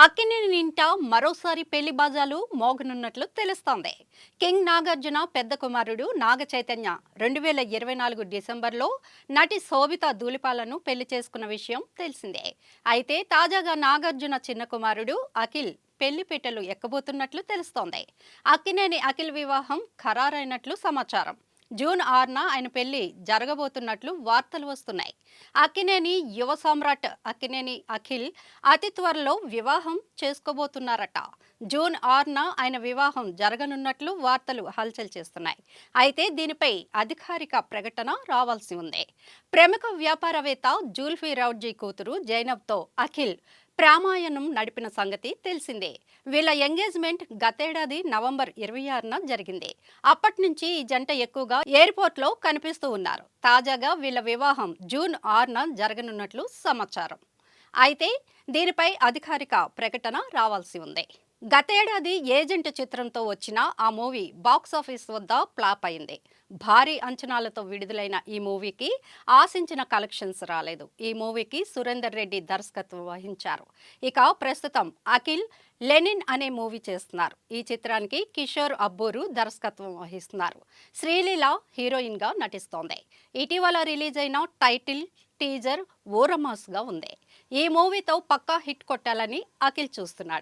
అక్కినేని ఇంట మరోసారి పెళ్లి బాజాలు మోగనున్నట్లు తెలుస్తోంది. కింగ్ నాగార్జున పెద్ద కుమారుడు నాగ చైతన్య 2024 డిసెంబర్లో నటి శోభిత ధూళిపాలను పెళ్లి చేసుకున్న విషయం తెలిసిందే. అయితే తాజాగా నాగార్జున చిన్న కుమారుడు అఖిల్ పెళ్లి పీటలు ఎక్కబోతున్నట్లు తెలుస్తోంది. అక్కినేని అఖిల్ వివాహం ఖరారైనట్లు సమాచారం. జూన్ 6న ఆయన పెళ్లి జరగబోతున్నట్లు వార్తలు వస్తున్నాయి. అక్కినేని యువ సామ్రాట్ అక్కినేని అఖిల్ అతి త్వరలో వివాహం చేసుకోబోతున్నారట. జూన్ 6న ఆయన వివాహం జరగనున్నట్లు వార్తలు హల్చల్ చేస్తున్నాయి. అయితే దీనిపై అధికారిక ప్రకటన రావాల్సి ఉంది. ప్రముఖ వ్యాపారవేత్త జుల్ఫీ రౌడ్జీ కూతురు జైనబ్తో అఖిల్ ప్రేమాయణం నడిపిన సంగతి తెలిసిందే. వీళ్ళ ఎంగేజ్మెంట్ గతేడాది నవంబర్ 26న జరిగింది. అప్పటి నుంచి ఈ జంట ఎక్కువగా ఎయిర్పోర్ట్లో కనిపిస్తూ ఉన్నారు. తాజాగా వీళ్ళ వివాహం జూన్ 6న జరగనున్నట్లు సమాచారం. అయితే దీనిపై అధికారిక ప్రకటన రావాల్సి ఉంది. గతేడాది ఏజెంట్ చిత్రంతో వచ్చిన ఆ మూవీ బాక్సాఫీస్ వద్ద ఫ్లాప్ అయింది. భారీ అంచనాలతో విడుదలైన ఈ మూవీకి ఆశించిన కలెక్షన్స్ రాలేదు. ఈ మూవీకి సురేందర్ రెడ్డి దర్శకత్వం వహించారు. ఇక ప్రస్తుతం అఖిల్ లెనిన్ అనే మూవీ చేస్తున్నారు. ఈ చిత్రానికి కిషోర్ అబ్బూరు దర్శకత్వం వహిస్తున్నారు. శ్రీలీల హీరోయిన్ గా నటిస్తోంది. ఇటీవల రిలీజ్ అయిన టైటిల్ టీజర్ ఓరమాస్గా ఉంది. ఈ మూవీతో పక్కా హిట్ కొట్టాలని అఖిల్ చూస్తున్నాడు.